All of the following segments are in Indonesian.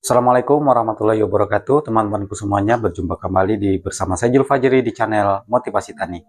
Assalamualaikum warahmatullahi wabarakatuh, teman-temanku semuanya. Berjumpa kembali bersama saya Jul Fajri di channel Motivasi Tani.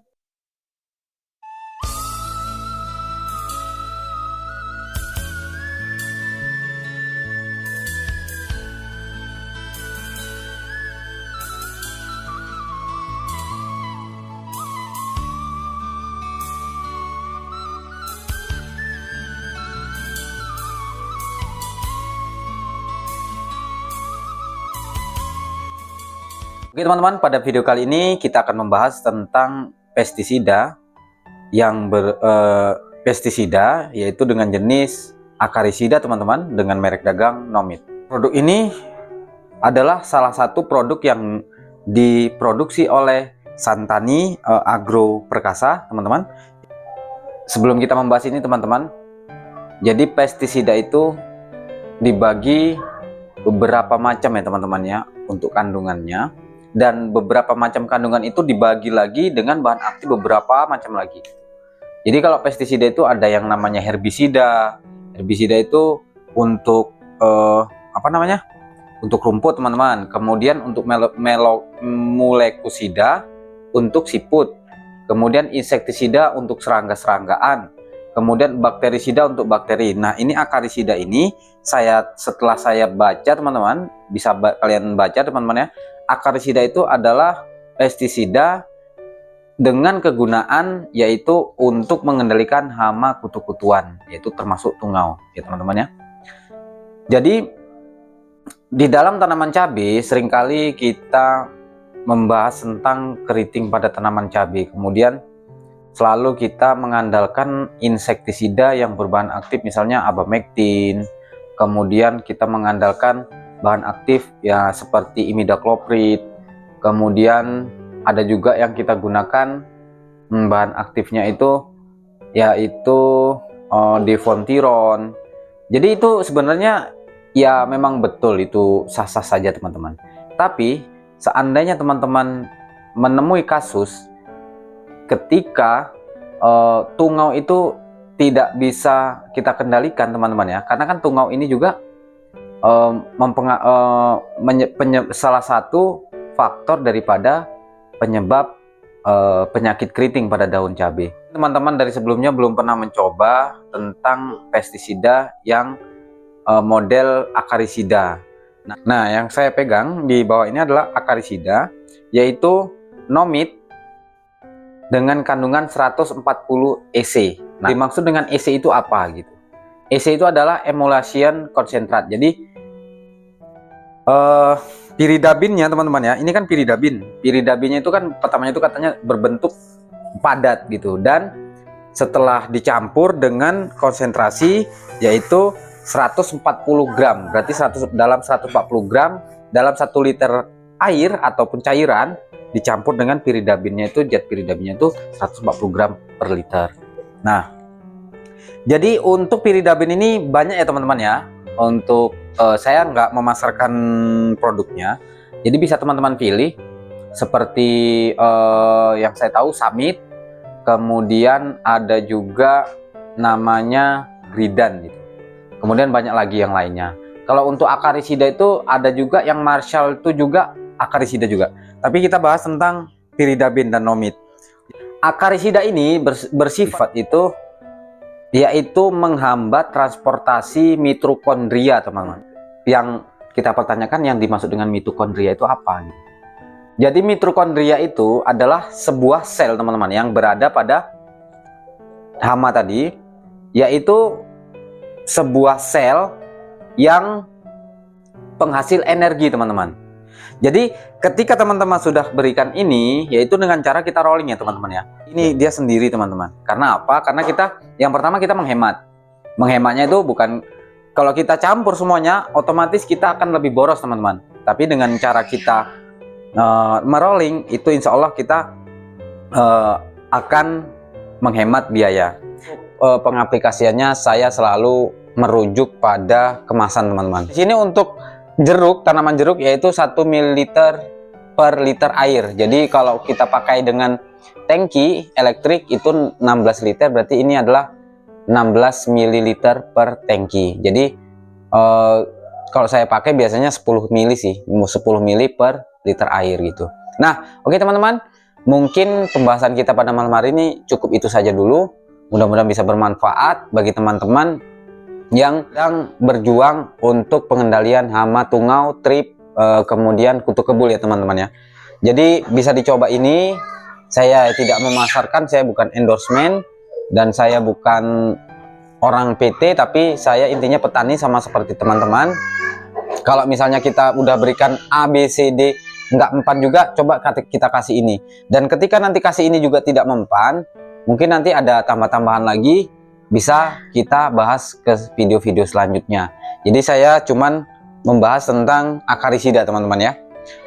Oke teman-teman, pada video kali ini kita akan membahas tentang pestisida pestisida yaitu dengan jenis akarisida teman-teman, dengan merek dagang Nomit. Produk ini adalah salah satu produk yang diproduksi oleh Santani Agro Perkasa teman-teman. Sebelum kita membahas ini teman-teman, jadi pestisida itu dibagi beberapa macam ya teman-teman ya untuk kandungannya. Dan beberapa macam kandungan itu dibagi lagi dengan bahan aktif beberapa macam lagi. Jadi kalau pestisida itu ada yang namanya herbisida. Herbisida itu untuk untuk rumput teman-teman. Kemudian untuk molekusida untuk siput. Kemudian insektisida untuk serangga-seranggaan. Kemudian bakterisida untuk bakteri. Nah, ini akarisida ini setelah saya baca teman-teman, bisa kalian baca teman-teman ya. Akarisida itu adalah pestisida dengan kegunaan yaitu untuk mengendalikan hama kutu-kutuan, yaitu termasuk tungau ya teman-teman ya. Jadi di dalam tanaman cabai seringkali kita membahas tentang keriting pada tanaman cabai, kemudian selalu kita mengandalkan insektisida yang berbahan aktif misalnya abamectin, kemudian kita mengandalkan bahan aktif ya seperti imidacloprid, kemudian ada juga yang kita gunakan bahan aktifnya itu yaitu devontiron. Jadi itu sebenarnya ya memang betul, itu sah-sah saja teman-teman. Tapi seandainya teman-teman menemui kasus ketika tungau itu tidak bisa kita kendalikan teman-teman ya, karena kan tungau ini juga salah satu faktor daripada penyebab penyakit keriting pada daun cabai. Teman-teman dari sebelumnya belum pernah mencoba tentang pestisida yang model akarisida. Nah, yang saya pegang di bawah ini adalah akarisida, yaitu Nomit dengan kandungan 140 EC. Nah, dimaksud dengan EC itu apa gitu? EC itu adalah emulsion concentrat. Jadi piridabinnya teman-teman ya, ini kan piridabin. Piridabinnya itu kan pertamanya itu katanya berbentuk padat gitu, dan setelah dicampur dengan konsentrasi yaitu 140 gram, berarti dalam 140 gram dalam 1 liter air ataupun cairan dicampur dengan piridabinnya itu, zat piridabinnya itu 140 gram per liter. Nah, jadi untuk piridabin ini banyak ya teman-teman ya. Untuk saya nggak memasarkan produknya, jadi bisa teman-teman pilih seperti yang saya tahu Summit, kemudian ada juga namanya Gridan gitu. Kemudian banyak lagi yang lainnya. Kalau untuk akarisida itu ada juga yang Marshall, itu juga akarisida juga. Tapi kita bahas tentang piridabin dan Nomit. Akarisida ini bersifat itu yaitu menghambat transportasi mitokondria teman-teman. Yang kita pertanyakan, yang dimaksud dengan mitokondria itu apa gitu. Jadi mitokondria itu adalah sebuah sel teman-teman yang berada pada hama tadi, yaitu sebuah sel yang penghasil energi teman-teman. Jadi ketika teman-teman sudah berikan ini, yaitu dengan cara kita rolling ya teman-teman ya. Ini dia sendiri teman-teman. Karena apa? Karena kita yang pertama kita menghemat. Menghematnya itu bukan kalau kita campur semuanya, otomatis kita akan lebih boros teman-teman. Tapi dengan cara kita merolling itu, insya Allah kita akan menghemat biaya. Pengaplikasiannya saya selalu merujuk pada kemasan teman-teman. Di sini untuk jeruk, tanaman jeruk yaitu 1 ml per liter air. Jadi kalau kita pakai dengan tangki elektrik itu 16 liter, berarti ini adalah 16 ml per tangki. Jadi kalau saya pakai biasanya 10 mili sih, 10 mili per liter air gitu. Nah, oke teman-teman, mungkin pembahasan kita pada malam hari ini cukup itu saja dulu. Mudah-mudahan bisa bermanfaat bagi teman-teman yang sedang berjuang untuk pengendalian hama tungau, trip, kemudian kutu kebul ya teman-teman ya. Jadi bisa dicoba ini. Saya tidak memasarkan, saya bukan endorsement, dan saya bukan orang PT, tapi saya intinya petani sama seperti teman-teman. Kalau misalnya kita udah berikan A, B, C, D nggak mempan juga, coba kita kasih ini. Dan ketika nanti kasih ini juga tidak mempan, mungkin nanti ada tambah-tambahan lagi, bisa kita bahas ke video-video selanjutnya. Jadi saya cuman membahas tentang akarisida teman-teman ya.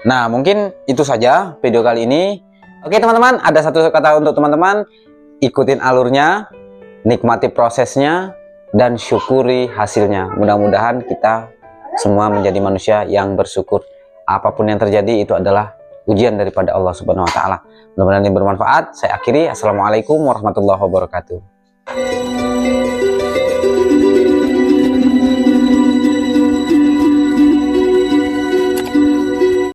Nah mungkin itu saja video kali ini. Oke teman-teman, ada satu kata untuk teman-teman, ikutin alurnya, nikmati prosesnya, dan syukuri hasilnya. Mudah-mudahan kita semua menjadi manusia yang bersyukur. Apapun yang terjadi itu adalah ujian daripada Allah Subhanahu wa taala. Mudah-mudahan ini bermanfaat. Saya akhiri. Assalamualaikum warahmatullahi wabarakatuh.